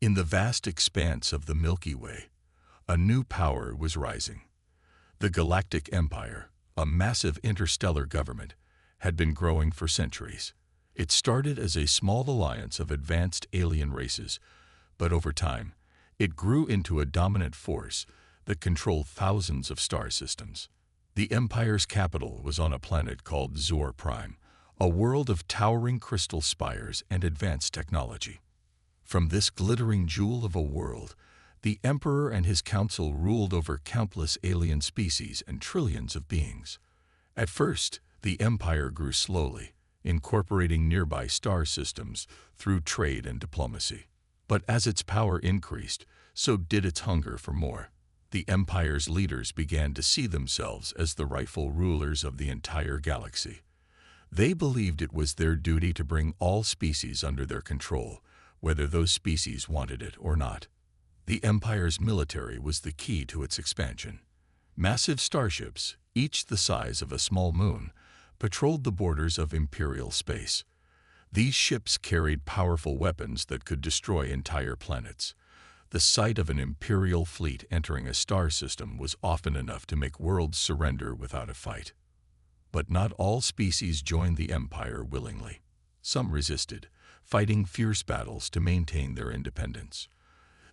In the vast expanse of the Milky Way, a new power was rising. The Galactic Empire, a massive interstellar government, had been growing for centuries. It started as a small alliance of advanced alien races, but over time, it grew into a dominant force that controlled thousands of star systems. The Empire's capital was on a planet called Zor Prime, a world of towering crystal spires and advanced technology. From this glittering jewel of a world, the Emperor and his council ruled over countless alien species and trillions of beings. At first, the Empire grew slowly, incorporating nearby star systems through trade and diplomacy. But as its power increased, so did its hunger for more. The Empire's leaders began to see themselves as the rightful rulers of the entire galaxy. They believed it was their duty to bring all species under their control, whether those species wanted it or not. The Empire's military was the key to its expansion. Massive starships, each the size of a small moon, patrolled the borders of Imperial space. These ships carried powerful weapons that could destroy entire planets. The sight of an Imperial fleet entering a star system was often enough to make worlds surrender without a fight. But not all species joined the Empire willingly. Some resisted, fighting fierce battles to maintain their independence.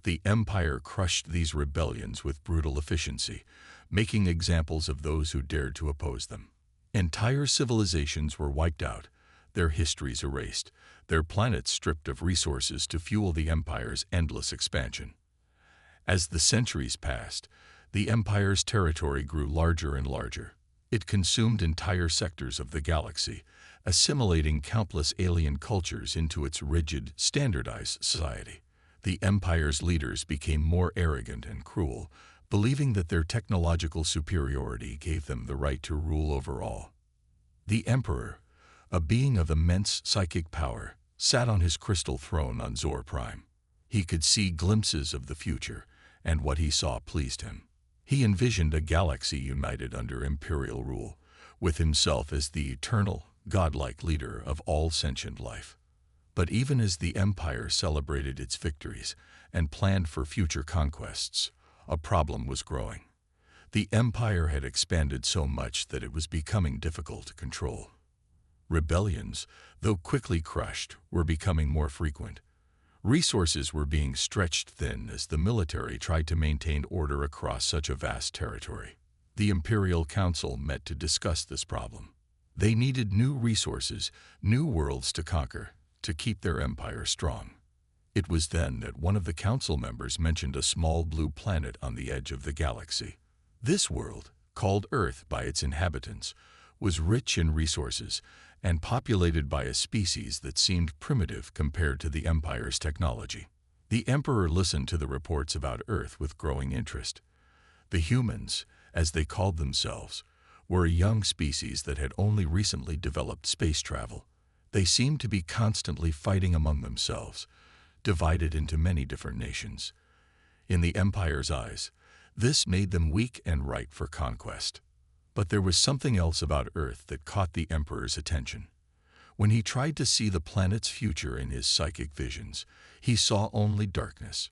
The Empire crushed these rebellions with brutal efficiency, making examples of those who dared to oppose them. Entire civilizations were wiped out, their histories erased, their planets stripped of resources to fuel the Empire's endless expansion. As the centuries passed, the Empire's territory grew larger and larger. It consumed entire sectors of the galaxy, assimilating countless alien cultures into its rigid, standardized society. The Empire's leaders became more arrogant and cruel, believing that their technological superiority gave them the right to rule over all. The Emperor, a being of immense psychic power, sat on his crystal throne on Zor Prime. He could see glimpses of the future, and what he saw pleased him. He envisioned a galaxy united under imperial rule, with himself as the eternal, godlike leader of all sentient life. But even as the Empire celebrated its victories and planned for future conquests, a problem was growing. The Empire had expanded so much that it was becoming difficult to control. Rebellions, though quickly crushed, were becoming more frequent. Resources were being stretched thin as the military tried to maintain order across such a vast territory. The Imperial Council met to discuss this problem. They needed new resources, new worlds to conquer, to keep their empire strong. It was then that one of the council members mentioned a small blue planet on the edge of the galaxy. This world, called Earth by its inhabitants, was rich in resources and populated by a species that seemed primitive compared to the Empire's technology. The Emperor listened to the reports about Earth with growing interest. The humans, as they called themselves, were a young species that had only recently developed space travel. They seemed to be constantly fighting among themselves, divided into many different nations. In the Empire's eyes, this made them weak and ripe for conquest. But there was something else about Earth that caught the Emperor's attention. When he tried to see the planet's future in his psychic visions, he saw only darkness.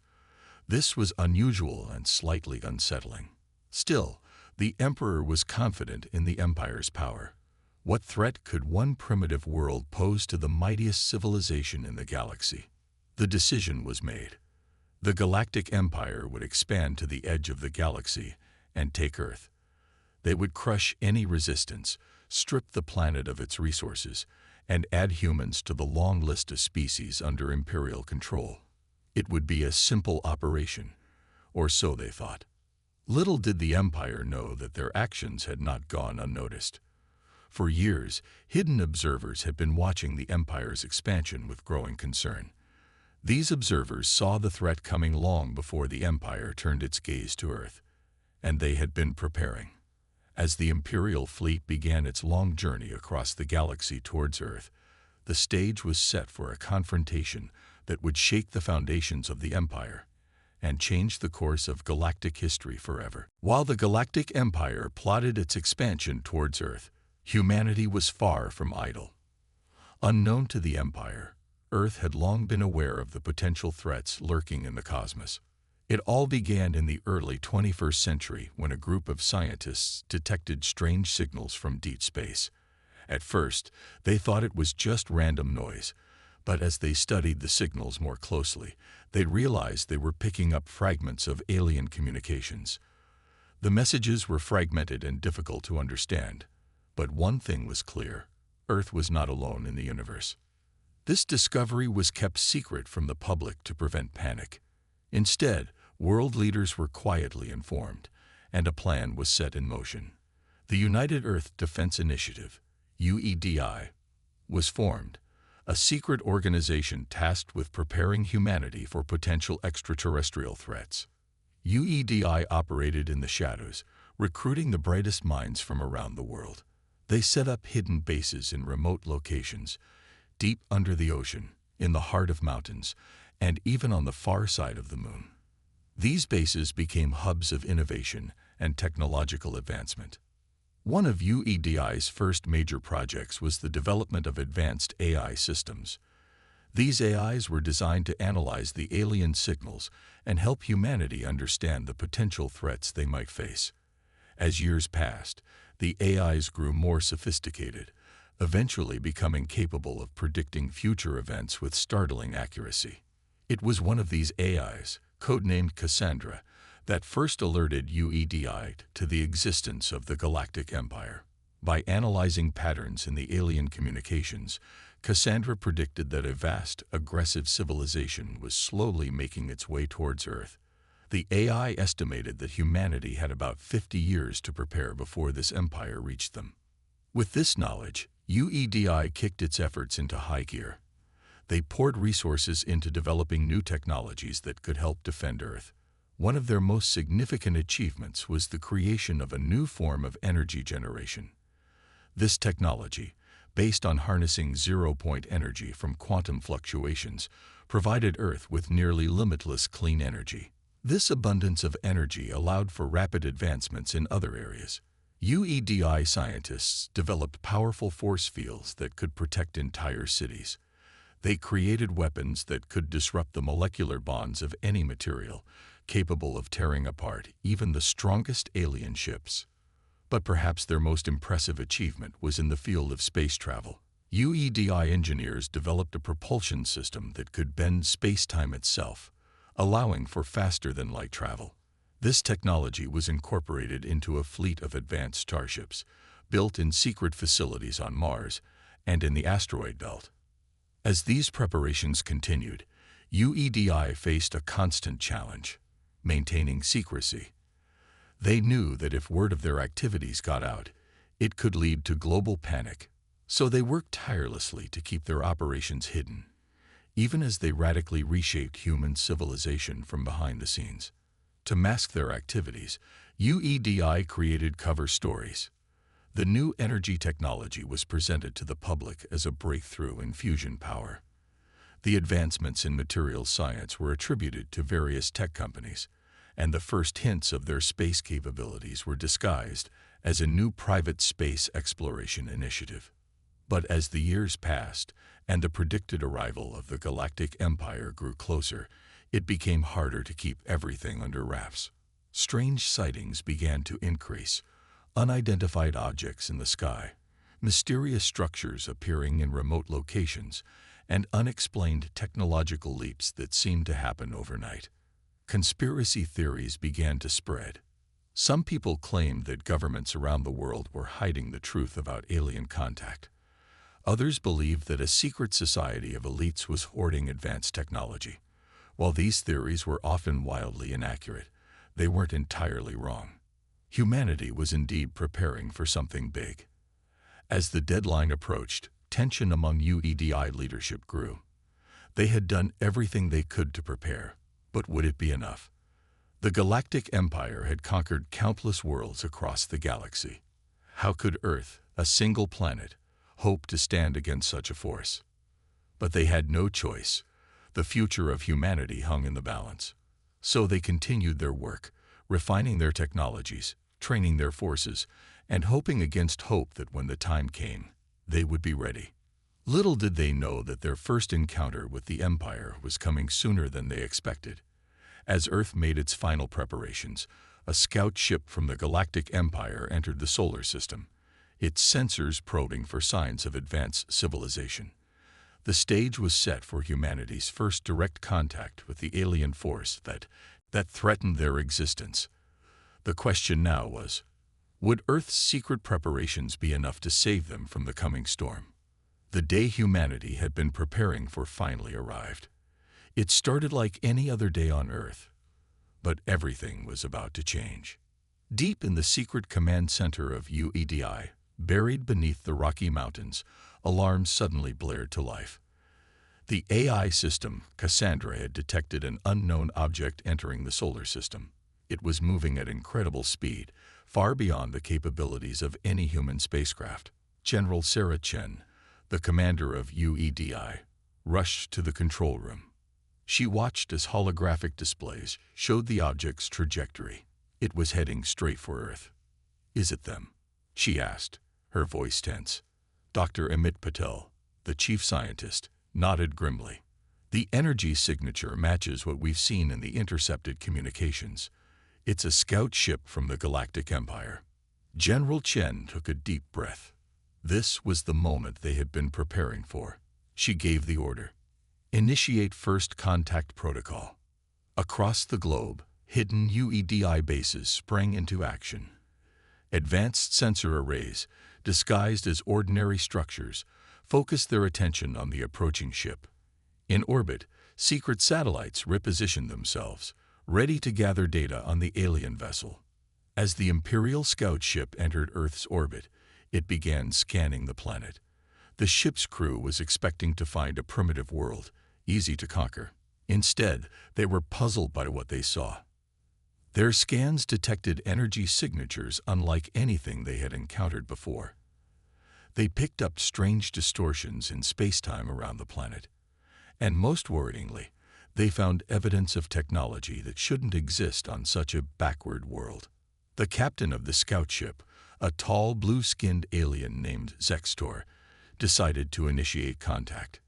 This was unusual and slightly unsettling. Still, the Emperor was confident in the Empire's power. What threat could one primitive world pose to the mightiest civilization in the galaxy? The decision was made. The Galactic Empire would expand to the edge of the galaxy and take Earth. They would crush any resistance, strip the planet of its resources, and add humans to the long list of species under Imperial control. It would be a simple operation, or so they thought. Little did the Empire know that their actions had not gone unnoticed. For years, hidden observers had been watching the Empire's expansion with growing concern. These observers saw the threat coming long before the Empire turned its gaze to Earth, and they had been preparing. As the Imperial fleet began its long journey across the galaxy towards Earth, the stage was set for a confrontation that would shake the foundations of the Empire and change the course of galactic history forever. While the Galactic Empire plotted its expansion towards Earth, humanity was far from idle. Unknown to the Empire, Earth had long been aware of the potential threats lurking in the cosmos. It all began in the early 21st century when a group of scientists detected strange signals from deep space. At first, they thought it was just random noise, but as they studied the signals more closely, they realized they were picking up fragments of alien communications. The messages were fragmented and difficult to understand, but one thing was clear: Earth was not alone in the universe. This discovery was kept secret from the public to prevent panic. Instead, world leaders were quietly informed, and a plan was set in motion. The United Earth Defense Initiative, UEDI, was formed, a secret organization tasked with preparing humanity for potential extraterrestrial threats. UEDI operated in the shadows, recruiting the brightest minds from around the world. They set up hidden bases in remote locations, deep under the ocean, in the heart of mountains, and even on the far side of the moon. These bases became hubs of innovation and technological advancement. One of UEDI's first major projects was the development of advanced AI systems. These AIs were designed to analyze the alien signals and help humanity understand the potential threats they might face. As years passed, the AIs grew more sophisticated, eventually becoming capable of predicting future events with startling accuracy. It was one of these AIs, codenamed Cassandra, that first alerted UEDI to the existence of the Galactic Empire. By analyzing patterns in the alien communications, Cassandra predicted that a vast, aggressive civilization was slowly making its way towards Earth. The AI estimated that humanity had about 50 years to prepare before this empire reached them. With this knowledge, UEDI kicked its efforts into high gear. They poured resources into developing new technologies that could help defend Earth. One of their most significant achievements was the creation of a new form of energy generation. This technology, based on harnessing zero-point energy from quantum fluctuations, provided Earth with nearly limitless clean energy. This abundance of energy allowed for rapid advancements in other areas. UEDI scientists developed powerful force fields that could protect entire cities. They created weapons that could disrupt the molecular bonds of any material, capable of tearing apart even the strongest alien ships. But perhaps their most impressive achievement was in the field of space travel. UEDI engineers developed a propulsion system that could bend space-time itself, allowing for faster-than-light travel. This technology was incorporated into a fleet of advanced starships, built in secret facilities on Mars and in the asteroid belt. As these preparations continued, UEDI faced a constant challenge: maintaining secrecy. They knew that if word of their activities got out, it could lead to global panic, so they worked tirelessly to keep their operations hidden, even as they radically reshaped human civilization from behind the scenes. To mask their activities, UEDI created cover stories. The new energy technology was presented to the public as a breakthrough in fusion power. The advancements in materials science were attributed to various tech companies, and the first hints of their space capabilities were disguised as a new private space exploration initiative. But as the years passed and the predicted arrival of the Galactic Empire grew closer, it became harder to keep everything under wraps. Strange sightings began to increase: unidentified objects in the sky, mysterious structures appearing in remote locations, and unexplained technological leaps that seemed to happen overnight. Conspiracy theories began to spread. Some people claimed that governments around the world were hiding the truth about alien contact. Others believed that a secret society of elites was hoarding advanced technology. While these theories were often wildly inaccurate, they weren't entirely wrong. Humanity was indeed preparing for something big. As the deadline approached, tension among UEDI leadership grew. They had done everything they could to prepare, but would it be enough? The Galactic Empire had conquered countless worlds across the galaxy. How could Earth, a single planet, hope to stand against such a force? But they had no choice. The future of humanity hung in the balance. So they continued their work, refining their technologies, training their forces, and hoping against hope that when the time came, they would be ready. Little did they know that their first encounter with the Empire was coming sooner than they expected. As Earth made its final preparations, a scout ship from the Galactic Empire entered the solar system, its sensors probing for signs of advanced civilization. The stage was set for humanity's first direct contact with the alien force that threatened their existence. The question now was, would Earth's secret preparations be enough to save them from the coming storm? The day humanity had been preparing for finally arrived. It started like any other day on Earth, but everything was about to change. Deep in the secret command center of UEDI, buried beneath the Rocky Mountains, alarms suddenly blared to life. The AI system, Cassandra, had detected an unknown object entering the solar system. It was moving at incredible speed, far beyond the capabilities of any human spacecraft. General Sarah Chen, the commander of UEDI, rushed to the control room. She watched as holographic displays showed the object's trajectory. It was heading straight for Earth. "Is it them?" she asked, her voice tense. Dr. Amit Patel, the chief scientist, nodded grimly. "The energy signature matches what we've seen in the intercepted communications. It's a scout ship from the Galactic Empire." General Chen took a deep breath. This was the moment they had been preparing for. She gave the order. "Initiate first contact protocol." Across the globe, hidden UEDI bases sprang into action. Advanced sensor arrays, disguised as ordinary structures, focused their attention on the approaching ship. In orbit, secret satellites repositioned themselves, ready to gather data on the alien vessel. As the Imperial scout ship entered Earth's orbit, it began scanning the planet. The ship's crew was expecting to find a primitive world, easy to conquer. Instead, they were puzzled by what they saw. Their scans detected energy signatures unlike anything they had encountered before. They picked up strange distortions in space-time around the planet. And most worryingly, they found evidence of technology that shouldn't exist on such a backward world. The captain of the scout ship, a tall, blue-skinned alien named Zextor, decided to initiate contact.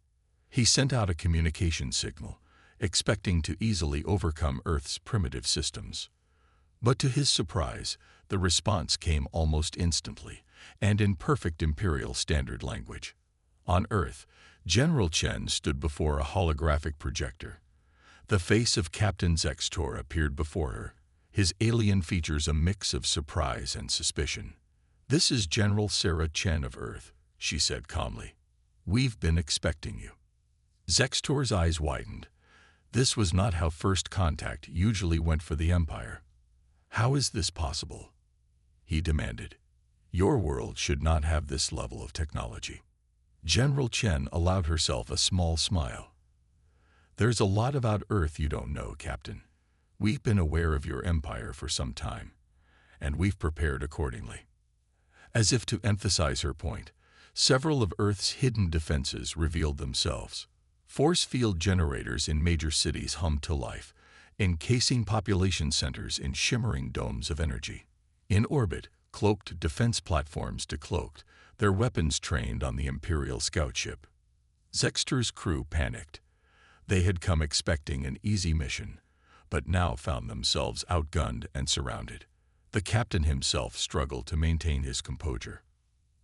He sent out a communication signal, expecting to easily overcome Earth's primitive systems. But to his surprise, the response came almost instantly, and in perfect Imperial Standard language. On Earth, General Chen stood before a holographic projector. The face of Captain Zextor appeared before her, his alien features a mix of surprise and suspicion. "This is General Sarah Chen of Earth," she said calmly. "We've been expecting you." Zextor's eyes widened. This was not how first contact usually went for the Empire. "How is this possible?" he demanded. "Your world should not have this level of technology." General Chen allowed herself a small smile. "There's a lot about Earth you don't know, Captain. We've been aware of your empire for some time, and we've prepared accordingly." As if to emphasize her point, several of Earth's hidden defenses revealed themselves. Force field generators in major cities hummed to life, encasing population centers in shimmering domes of energy. In orbit, cloaked defense platforms decloaked, their weapons trained on the Imperial scout ship. Zextor's crew panicked. They had come expecting an easy mission, but now found themselves outgunned and surrounded. The captain himself struggled to maintain his composure.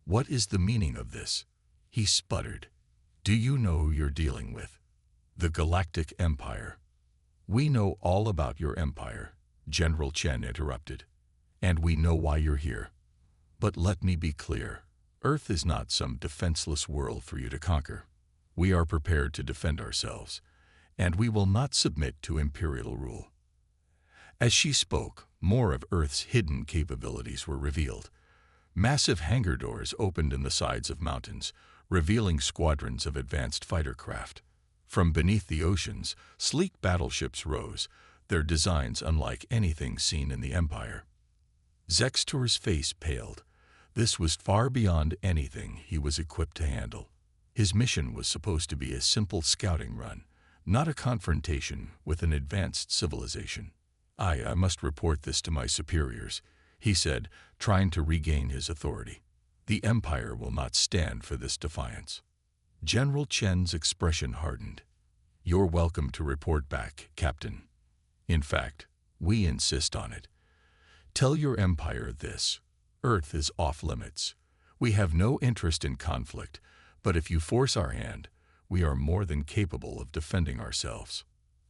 "What is the meaning of this?" he sputtered. "Do you know who you're dealing with?" "The Galactic Empire." "We know all about your empire," General Chen interrupted. "And we know why you're here. But let me be clear. Earth is not some defenseless world for you to conquer. We are prepared to defend ourselves, and we will not submit to Imperial rule." As she spoke, more of Earth's hidden capabilities were revealed. Massive hangar doors opened in the sides of mountains, revealing squadrons of advanced fighter craft. From beneath the oceans, sleek battleships rose, their designs unlike anything seen in the Empire. Zextor's face paled. This was far beyond anything he was equipped to handle. His mission was supposed to be a simple scouting run, not a confrontation with an advanced civilization. I must report this to my superiors," he said, trying to regain his authority. "The Empire will not stand for this defiance." General Chen's expression hardened. "You're welcome to report back, Captain. In fact, we insist on it. Tell your empire this. Earth is off limits. We have no interest in conflict, but if you force our hand, we are more than capable of defending ourselves."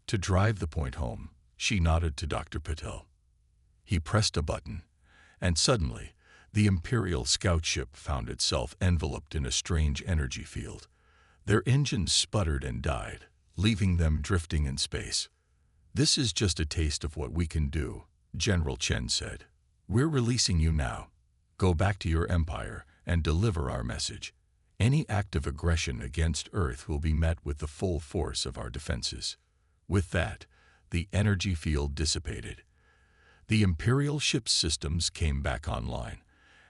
To drive the point home, she nodded to Dr. Patel. He pressed a button, and suddenly, the Imperial scout ship found itself enveloped in a strange energy field. Their engines sputtered and died, leaving them drifting in space. "This is just a taste of what we can do," General Chen said. "We're releasing you now. Go back to your empire and deliver our message. Any act of aggression against Earth will be met with the full force of our defenses." With that, the energy field dissipated. The Imperial ship's systems came back online,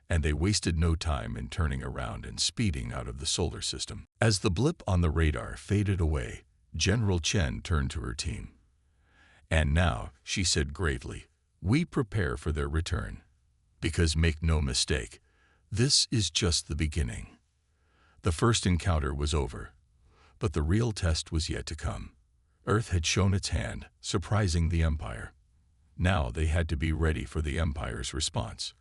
and they wasted no time in turning around and speeding out of the solar system. As the blip on the radar faded away, General Chen turned to her team. "And now," she said gravely, "we prepare for their return. Because make no mistake, this is just the beginning." The first encounter was over, but the real test was yet to come. Earth had shown its hand, surprising the Empire. Now they had to be ready for the Empire's response.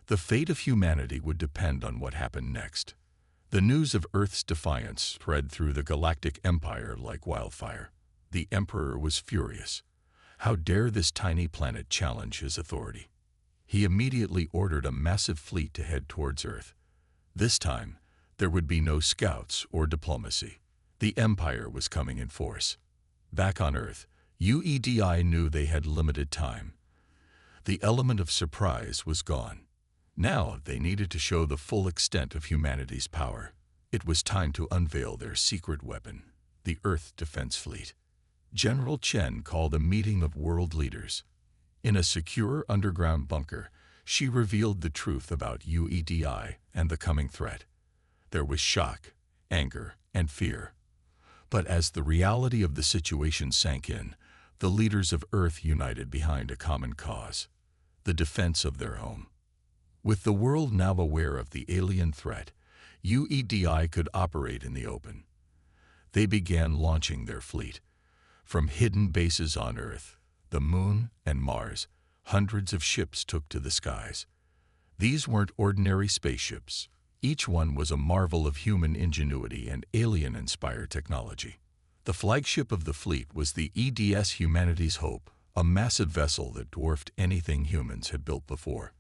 The fate of humanity would depend on what happened next. The news of Earth's defiance spread through the Galactic Empire like wildfire. The Emperor was furious. How dare this tiny planet challenge his authority? He immediately ordered a massive fleet to head towards Earth. This time, there would be no scouts or diplomacy. The Empire was coming in force. Back on Earth, UEDI knew they had limited time. The element of surprise was gone. Now they needed to show the full extent of humanity's power. It was time to unveil their secret weapon, the Earth Defense Fleet. General Chen called a meeting of world leaders. In a secure underground bunker, she revealed the truth about UEDI and the coming threat. There was shock, anger, and fear. But as the reality of the situation sank in, the leaders of Earth united behind a common cause, the defense of their home. With the world now aware of the alien threat, UEDI could operate in the open. They began launching their fleet. From hidden bases on Earth, the Moon, and Mars, hundreds of ships took to the skies. These weren't ordinary spaceships. Each one was a marvel of human ingenuity and alien-inspired technology. The flagship of the fleet was the EDS Humanity's Hope, a massive vessel that dwarfed anything humans had built before.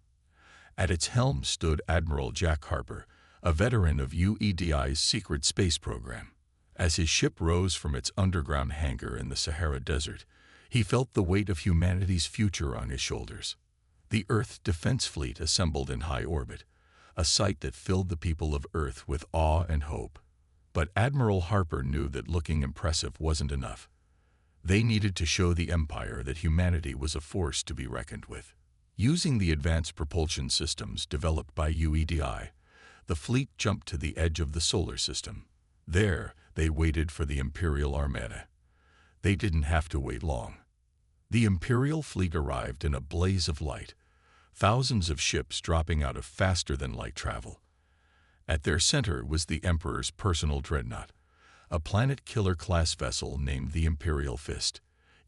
At its helm stood Admiral Jack Harper, a veteran of UEDI's secret space program. As his ship rose from its underground hangar in the Sahara Desert, he felt the weight of humanity's future on his shoulders. The Earth Defense Fleet assembled in high orbit, a sight that filled the people of Earth with awe and hope. But Admiral Harper knew that looking impressive wasn't enough. They needed to show the Empire that humanity was a force to be reckoned with. Using the advanced propulsion systems developed by UEDI, the fleet jumped to the edge of the solar system. There, they waited for the Imperial Armada. They didn't have to wait long. The Imperial fleet arrived in a blaze of light, thousands of ships dropping out of faster-than-light travel. At their center was the Emperor's personal dreadnought, a planet-killer-class vessel named the Imperial Fist.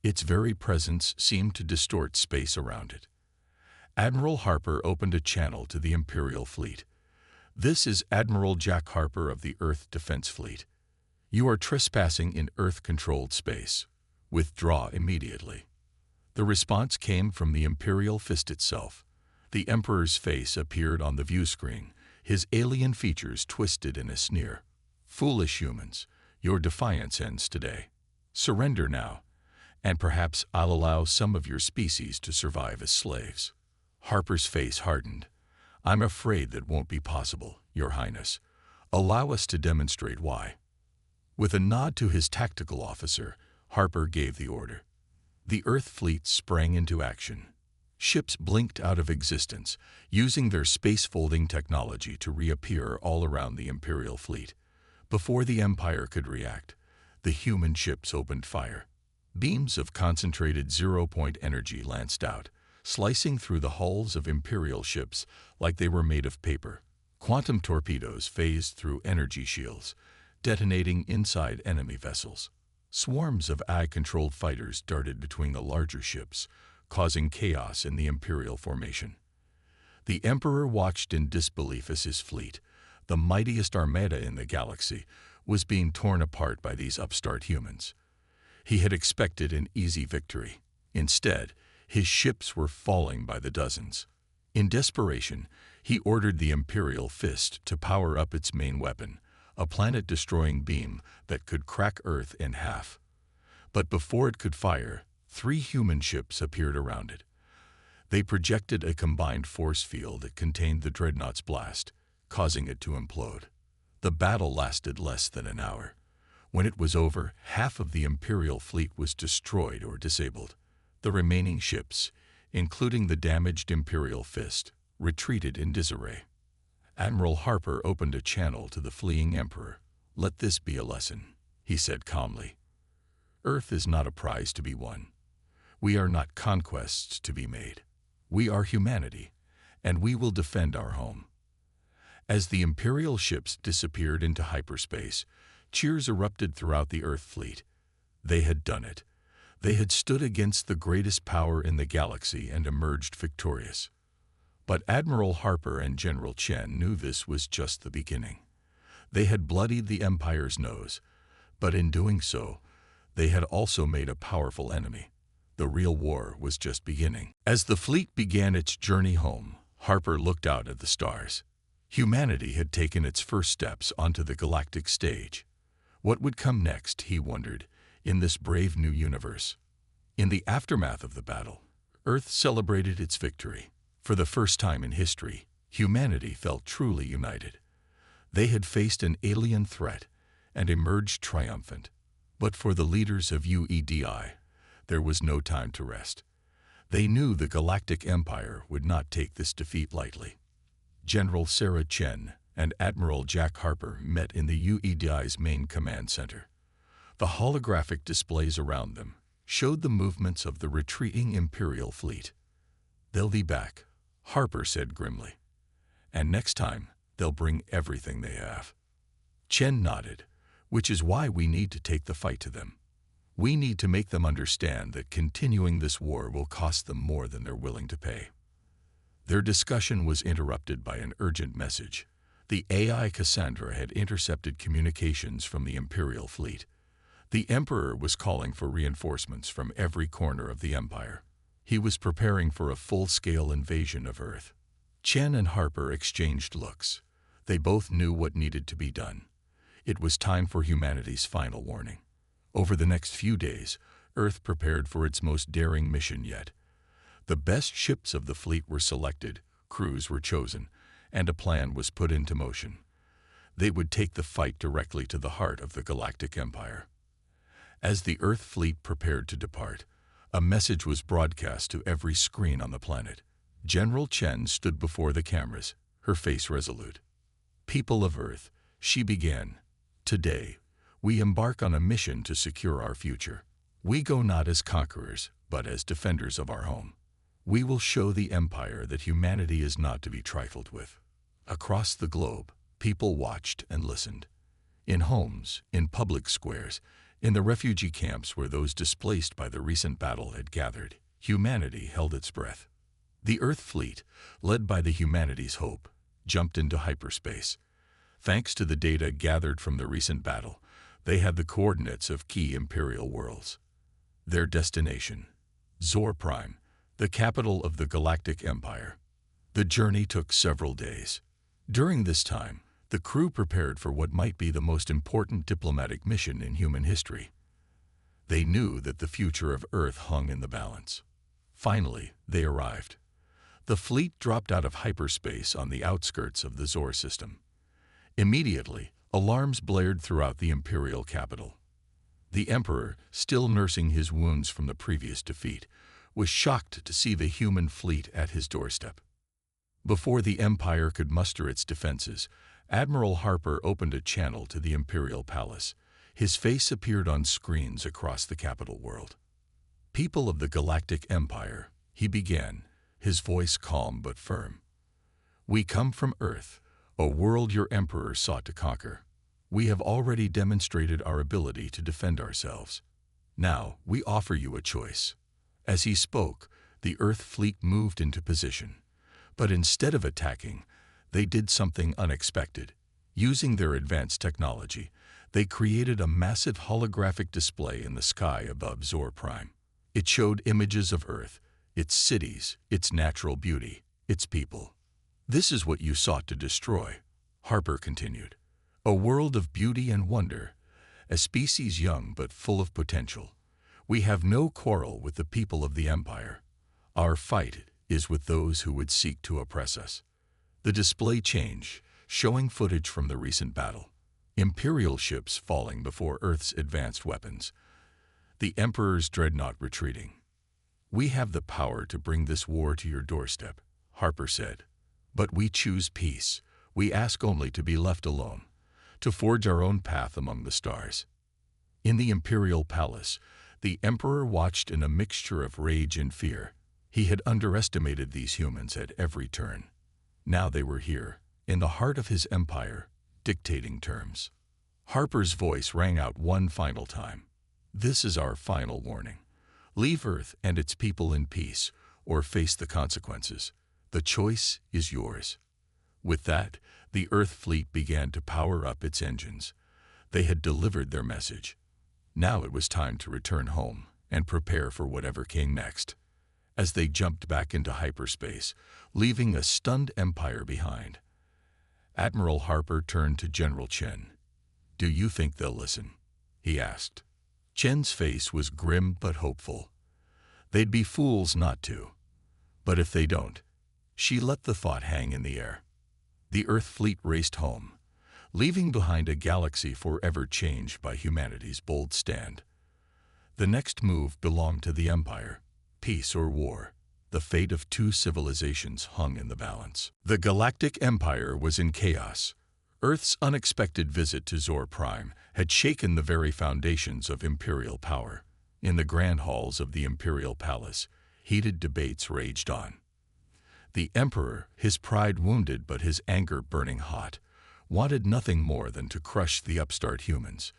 Its very presence seemed to distort space around it. Admiral Harper opened a channel to the Imperial fleet. "This is Admiral Jack Harper of the Earth Defense Fleet. You are trespassing in Earth-controlled space. Withdraw immediately." The response came from the Imperial Fist itself. The Emperor's face appeared on the view screen, his alien features twisted in a sneer. "Foolish humans, your defiance ends today. Surrender now, and perhaps I'll allow some of your species to survive as slaves." Harper's face hardened. "I'm afraid that won't be possible, Your Highness. Allow us to demonstrate why." With a nod to his tactical officer, Harper gave the order. The Earth fleet sprang into action. Ships blinked out of existence, using their space-folding technology to reappear all around the Imperial fleet. Before the Empire could react, the human ships opened fire. Beams of concentrated zero-point energy lanced out, slicing through the hulls of Imperial ships like they were made of paper. Quantum torpedoes phased through energy shields, detonating inside enemy vessels. Swarms of AI-controlled fighters darted between the larger ships, causing chaos in the Imperial formation. The Emperor watched in disbelief as his fleet, the mightiest armada in the galaxy, was being torn apart by these upstart humans. He had expected an easy victory. Instead, his ships were falling by the dozens. In desperation, he ordered the Imperial Fist to power up its main weapon, a planet-destroying beam that could crack Earth in half. But before it could fire, 3 human ships appeared around it. They projected a combined force field that contained the Dreadnought's blast, causing it to implode. The battle lasted less than an hour. When it was over, half of the Imperial fleet was destroyed or disabled. The remaining ships, including the damaged Imperial Fist, retreated in disarray. Admiral Harper opened a channel to the fleeing Emperor. "Let this be a lesson," he said calmly. "Earth is not a prize to be won. We are not conquests to be made. We are humanity, and we will defend our home." As the Imperial ships disappeared into hyperspace, cheers erupted throughout the Earth fleet. They had done it. They had stood against the greatest power in the galaxy and emerged victorious. But Admiral Harper and General Chen knew this was just the beginning. They had bloodied the Empire's nose, but in doing so, they had also made a powerful enemy. The real war was just beginning. As the fleet began its journey home, Harper looked out at the stars. Humanity had taken its first steps onto the galactic stage. What would come next, he wondered, in this brave new universe? In the aftermath of the battle, Earth celebrated its victory. For the first time in history, humanity felt truly united. They had faced an alien threat and emerged triumphant. But for the leaders of UEDI, there was no time to rest. They knew the Galactic Empire would not take this defeat lightly. General Sarah Chen and Admiral Jack Harper met in the UEDI's main command center. The holographic displays around them showed the movements of the retreating Imperial fleet. "They'll be back," Harper said grimly. "And next time, they'll bring everything they have." Chen nodded, "Which is why we need to take the fight to them. We need to make them understand that continuing this war will cost them more than they're willing to pay." Their discussion was interrupted by an urgent message. The AI Cassandra had intercepted communications from the Imperial fleet. The Emperor was calling for reinforcements from every corner of the Empire. He was preparing for a full-scale invasion of Earth. Chen and Harper exchanged looks. They both knew what needed to be done. It was time for humanity's final warning. Over the next few days, Earth prepared for its most daring mission yet. The best ships of the fleet were selected, crews were chosen, and a plan was put into motion. They would take the fight directly to the heart of the Galactic Empire. As the Earth fleet prepared to depart, a message was broadcast to every screen on the planet. General Chen stood before the cameras, her face resolute. "People of Earth," she began, "today, we embark on a mission to secure our future. We go not as conquerors, but as defenders of our home. We will show the Empire that humanity is not to be trifled with." Across the globe, people watched and listened. In homes, in public squares, in the refugee camps where those displaced by the recent battle had gathered, humanity held its breath. The Earth fleet, led by the Humanity's Hope, jumped into hyperspace. Thanks to the data gathered from the recent battle, they had the coordinates of key Imperial worlds. Their destination, Zor Prime, the capital of the Galactic Empire. The journey took several days. During this time, the crew prepared for what might be the most important diplomatic mission in human history. They knew that the future of Earth hung in the balance. Finally, they arrived. The fleet dropped out of hyperspace on the outskirts of the Zor system. Immediately, alarms blared throughout the Imperial capital. The Emperor, still nursing his wounds from the previous defeat, was shocked to see the human fleet at his doorstep. Before the Empire could muster its defenses, Admiral Harper opened a channel to the Imperial Palace. His face appeared on screens across the capital world. "People of the Galactic Empire," he began, his voice calm but firm. "We come from Earth, a world your Emperor sought to conquer. We have already demonstrated our ability to defend ourselves. Now, we offer you a choice." As he spoke, the Earth fleet moved into position. But instead of attacking, they did something unexpected. Using their advanced technology, they created a massive holographic display in the sky above Zor Prime. It showed images of Earth, its cities, its natural beauty, its people. "This is what you sought to destroy," Harper continued. "A world of beauty and wonder, a species young but full of potential. We have no quarrel with the people of the Empire. Our fight is with those who would seek to oppress us." The display changed, showing footage from the recent battle. Imperial ships falling before Earth's advanced weapons. The Emperor's dreadnought retreating. "We have the power to bring this war to your doorstep," Harper said. "But we choose peace. We ask only to be left alone, to forge our own path among the stars." In the Imperial Palace, the Emperor watched in a mixture of rage and fear. He had underestimated these humans at every turn. Now they were here, in the heart of his empire, dictating terms. Harper's voice rang out one final time. "This is our final warning. Leave Earth and its people in peace, or face the consequences. The choice is yours." With that, the Earth fleet began to power up its engines. They had delivered their message. Now it was time to return home and prepare for whatever came next. As they jumped back into hyperspace, leaving a stunned empire behind, Admiral Harper turned to General Chen. "Do you think they'll listen?" he asked. Chen's face was grim but hopeful. "They'd be fools not to. But if they don't," she let the thought hang in the air. The Earth fleet raced home, leaving behind a galaxy forever changed by humanity's bold stand. The next move belonged to the Empire. Peace or war, the fate of two civilizations hung in the balance. The Galactic Empire was in chaos. Earth's unexpected visit to Zor Prime had shaken the very foundations of imperial power. In the grand halls of the Imperial Palace, heated debates raged on. The Emperor, his pride wounded but his anger burning hot, wanted nothing more than to crush the upstart humans.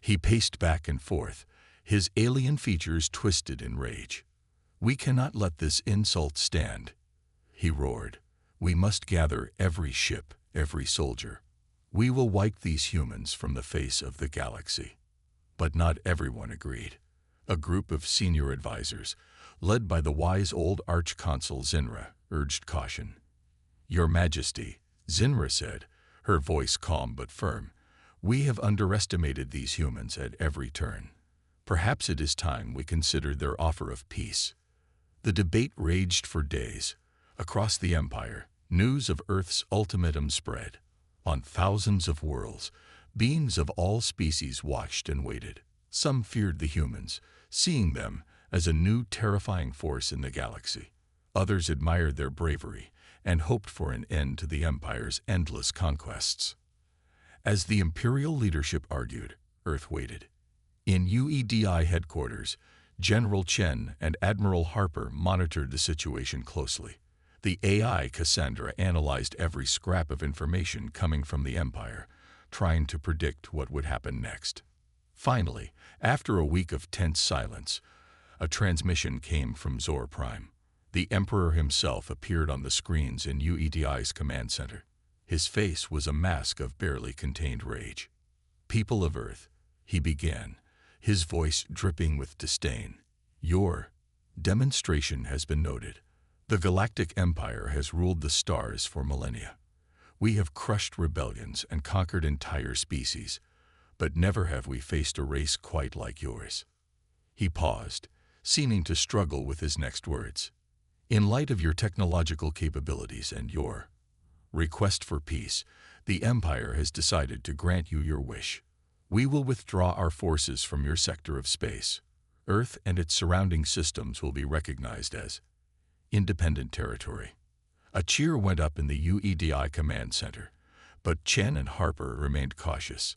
He paced back and forth, his alien features twisted in rage. "We cannot let this insult stand," he roared. "We must gather every ship, every soldier. We will wipe these humans from the face of the galaxy." But not everyone agreed. A group of senior advisors, led by the wise old Archconsul Zinra, urged caution. "Your Majesty," Zinra said, her voice calm but firm, "we have underestimated these humans at every turn. Perhaps it is time we consider their offer of peace." The debate raged for days. Across the Empire, news of Earth's ultimatum spread. On thousands of worlds, beings of all species watched and waited. Some feared the humans, seeing them as a new terrifying force in the galaxy. Others admired their bravery and hoped for an end to the Empire's endless conquests. As the Imperial leadership argued, Earth waited. In UEDI headquarters, General Chen and Admiral Harper monitored the situation closely. The AI Cassandra analyzed every scrap of information coming from the Empire, trying to predict what would happen next. Finally, after a week of tense silence, a transmission came from Zor Prime. The Emperor himself appeared on the screens in UEDI's command center. His face was a mask of barely contained rage. "People of Earth," he began, his voice dripping with disdain, "your demonstration has been noted. The Galactic Empire has ruled the stars for millennia. We have crushed rebellions and conquered entire species, but never have we faced a race quite like yours." He paused, seeming to struggle with his next words. "In light of your technological capabilities and your request for peace, the Empire has decided to grant you your wish. We will withdraw our forces from your sector of space. Earth and its surrounding systems will be recognized as independent territory." A cheer went up in the UEDI command center, but Chen and Harper remained cautious.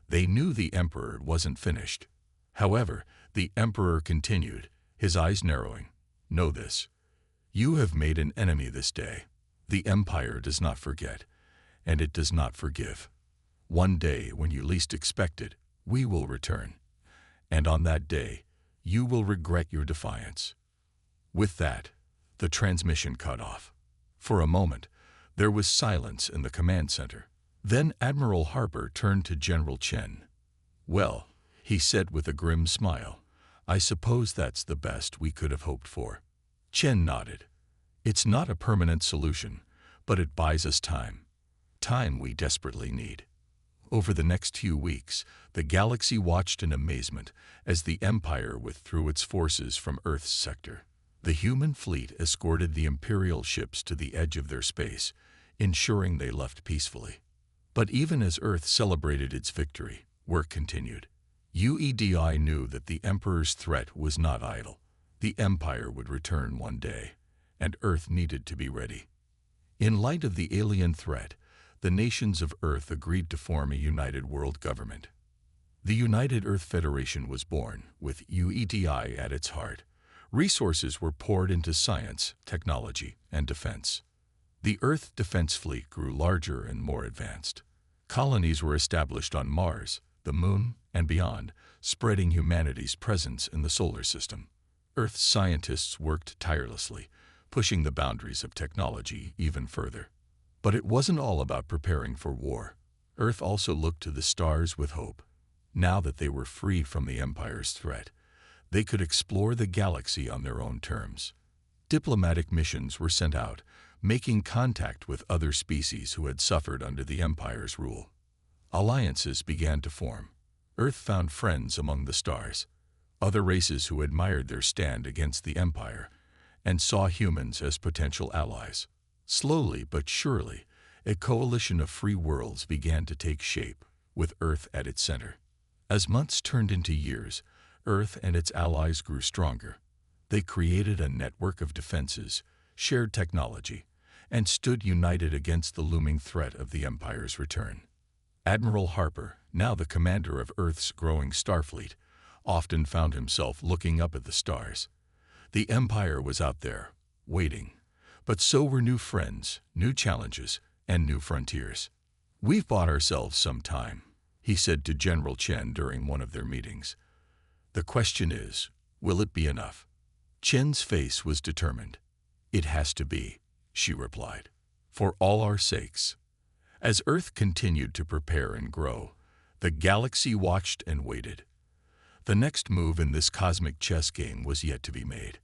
They knew the Emperor wasn't finished. However, the Emperor continued, his eyes narrowing. "Know this. You have made an enemy this day. The Empire does not forget, and it does not forgive. One day, when you least expect it, we will return. And on that day, you will regret your defiance." With that, the transmission cut off. For a moment, there was silence in the command center. Then Admiral Harper turned to General Chen. "Well," he said with a grim smile, "I suppose that's the best we could have hoped for." Chen nodded. "It's not a permanent solution, but it buys us time. Time we desperately need." Over the next few weeks, the galaxy watched in amazement as the Empire withdrew its forces from Earth's sector. The human fleet escorted the Imperial ships to the edge of their space, ensuring they left peacefully. But even as Earth celebrated its victory, work continued. UEDI knew that the Emperor's threat was not idle. The Empire would return one day, and Earth needed to be ready. In light of the alien threat, the nations of Earth agreed to form a united world government. The United Earth Federation was born, with UEDI at its heart. Resources were poured into science, technology, and defense. The Earth Defense Fleet grew larger and more advanced. Colonies were established on Mars, the Moon, and beyond, spreading humanity's presence in the solar system. Earth's scientists worked tirelessly, pushing the boundaries of technology even further. But it wasn't all about preparing for war. Earth also looked to the stars with hope. Now that they were free from the Empire's threat, they could explore the galaxy on their own terms. Diplomatic missions were sent out, making contact with other species who had suffered under the Empire's rule. Alliances began to form. Earth found friends among the stars, other races who admired their stand against the Empire, and saw humans as potential allies. Slowly but surely, a coalition of free worlds began to take shape, with Earth at its center. As months turned into years, Earth and its allies grew stronger. They created a network of defenses, shared technology, and stood united against the looming threat of the Empire's return. Admiral Harper, now the commander of Earth's growing starfleet, often found himself looking up at the stars. The Empire was out there, waiting. But so were new friends, new challenges, and new frontiers. "We've bought ourselves some time," he said to General Chen during one of their meetings. "The question is, will it be enough?" Chen's face was determined. "It has to be," she replied, "for all our sakes." As Earth continued to prepare and grow, the galaxy watched and waited. The next move in this cosmic chess game was yet to be made.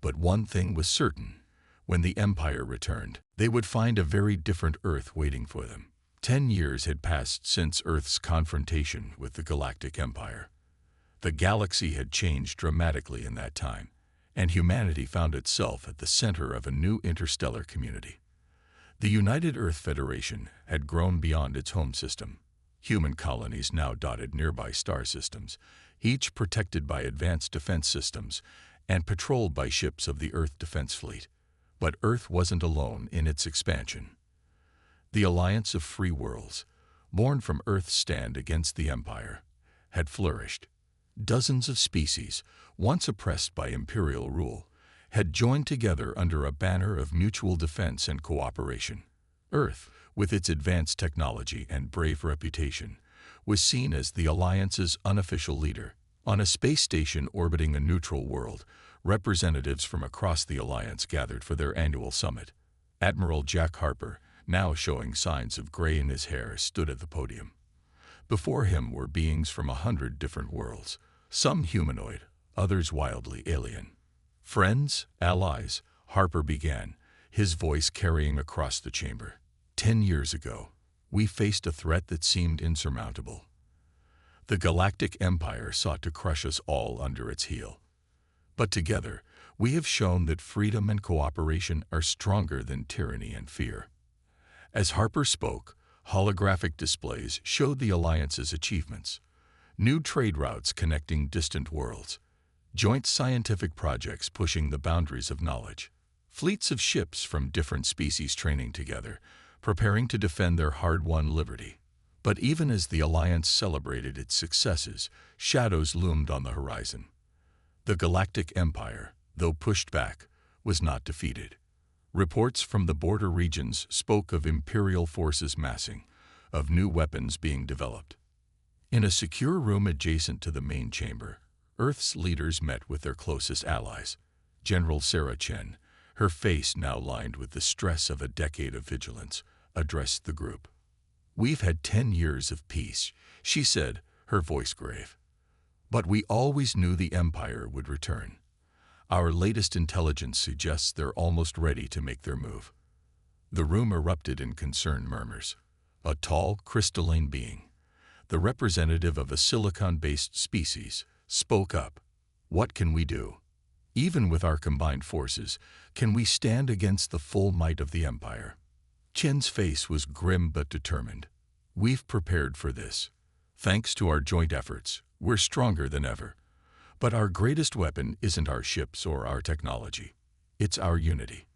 But one thing was certain. When the Empire returned, they would find a very different Earth waiting for them. 10 years had passed since Earth's confrontation with the Galactic Empire. The galaxy had changed dramatically in that time, and humanity found itself at the center of a new interstellar community. The United Earth Federation had grown beyond its home system. Human colonies now dotted nearby star systems, each protected by advanced defense systems and patrolled by ships of the Earth Defense Fleet. But Earth wasn't alone in its expansion. The alliance of free worlds, born from Earth's stand against the Empire, had flourished. Dozens of species, once oppressed by imperial rule, had joined together under a banner of mutual defense and cooperation. Earth, with its advanced technology and brave reputation, was seen as the alliance's unofficial leader. On a space station orbiting a neutral world, representatives from across the alliance gathered for their annual summit. Admiral Jack Harper, now showing signs of gray in his hair, stood at the podium. Before him were beings from 100 different worlds, some humanoid, others wildly alien. "Friends, allies," Harper began, his voice carrying across the chamber. 10 years ago, we faced a threat that seemed insurmountable. The Galactic Empire sought to crush us all under its heel. But together, we have shown that freedom and cooperation are stronger than tyranny and fear. As Harper spoke, holographic displays showed the Alliance's achievements. New trade routes connecting distant worlds, joint scientific projects pushing the boundaries of knowledge, fleets of ships from different species training together, preparing to defend their hard-won liberty. But even as the Alliance celebrated its successes, shadows loomed on the horizon. The Galactic Empire, though pushed back, was not defeated. Reports from the border regions spoke of imperial forces massing, of new weapons being developed. In a secure room adjacent to the main chamber, Earth's leaders met with their closest allies. General Sarah Chen, her face now lined with the stress of a decade of vigilance, addressed the group. "We've had 10 years of peace," she said, her voice grave. "But we always knew the Empire would return. Our latest intelligence suggests they're almost ready to make their move." The room erupted in concerned murmurs. A tall, crystalline being, the representative of a silicon-based species, spoke up. "What can we do? Even with our combined forces, can we stand against the full might of the Empire?" Chen's face was grim but determined. "We've prepared for this. Thanks to our joint efforts, we're stronger than ever. But our greatest weapon isn't our ships or our technology. It's our unity."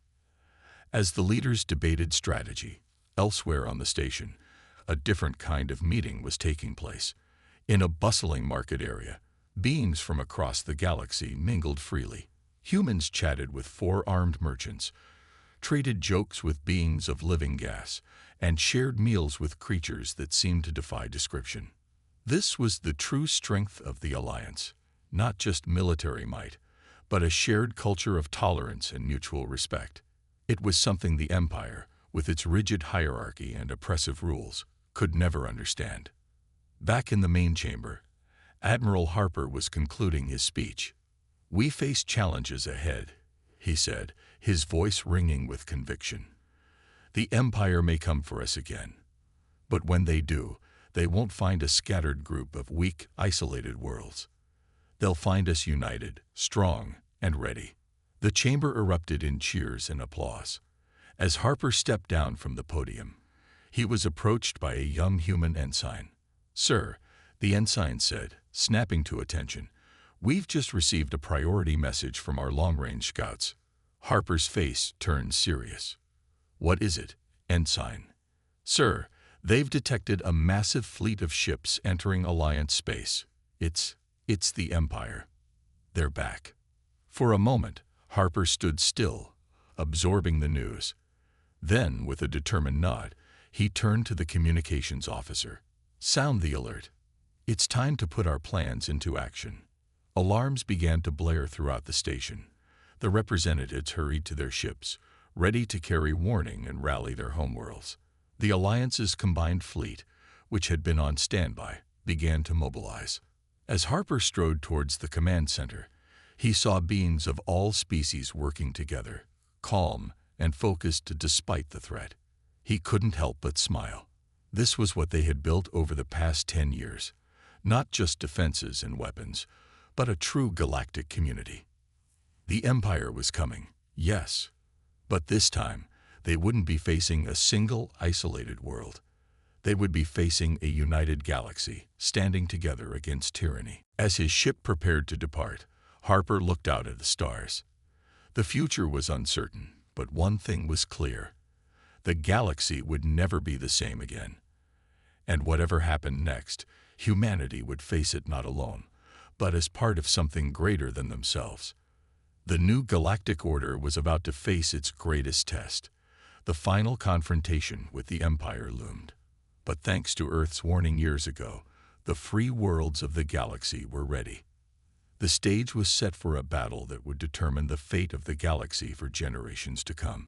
As the leaders debated strategy, elsewhere on the station, a different kind of meeting was taking place. In a bustling market area, beings from across the galaxy mingled freely. Humans chatted with four-armed merchants, traded jokes with beings of living gas, and shared meals with creatures that seemed to defy description. This was the true strength of the Alliance, not just military might, but a shared culture of tolerance and mutual respect. It was something the Empire, with its rigid hierarchy and oppressive rules, could never understand. Back in the main chamber, Admiral Harper was concluding his speech. "We face challenges ahead," he said, his voice ringing with conviction. "The Empire may come for us again. But when they do, they won't find a scattered group of weak, isolated worlds. They'll find us united, strong, and ready." The chamber erupted in cheers and applause. As Harper stepped down from the podium, he was approached by a young human ensign. "Sir," the ensign said, snapping to attention, "we've just received a priority message from our long-range scouts." Harper's face turned serious. "What is it, ensign?" "Sir, they've detected a massive fleet of ships entering Alliance space. It's the Empire. They're back." For a moment, Harper stood still, absorbing the news. Then, with a determined nod, he turned to the communications officer. "Sound the alert. It's time to put our plans into action." Alarms began to blare throughout the station. The representatives hurried to their ships, ready to carry warning and rally their homeworlds. The Alliance's combined fleet, which had been on standby, began to mobilize. As Harper strode towards the command center, he saw beings of all species working together, calm and focused despite the threat. He couldn't help but smile. This was what they had built over the past 10 years. Not just defenses and weapons, but a true galactic community. The Empire was coming, yes. But this time, they wouldn't be facing a single isolated world. They would be facing a united galaxy, standing together against tyranny. As his ship prepared to depart, Harper looked out at the stars. The future was uncertain, but one thing was clear. The galaxy would never be the same again. And whatever happened next, humanity would face it not alone, but as part of something greater than themselves. The new galactic order was about to face its greatest test. The final confrontation with the Empire loomed. But thanks to Earth's warning years ago, the free worlds of the galaxy were ready. The stage was set for a battle that would determine the fate of the galaxy for generations to come.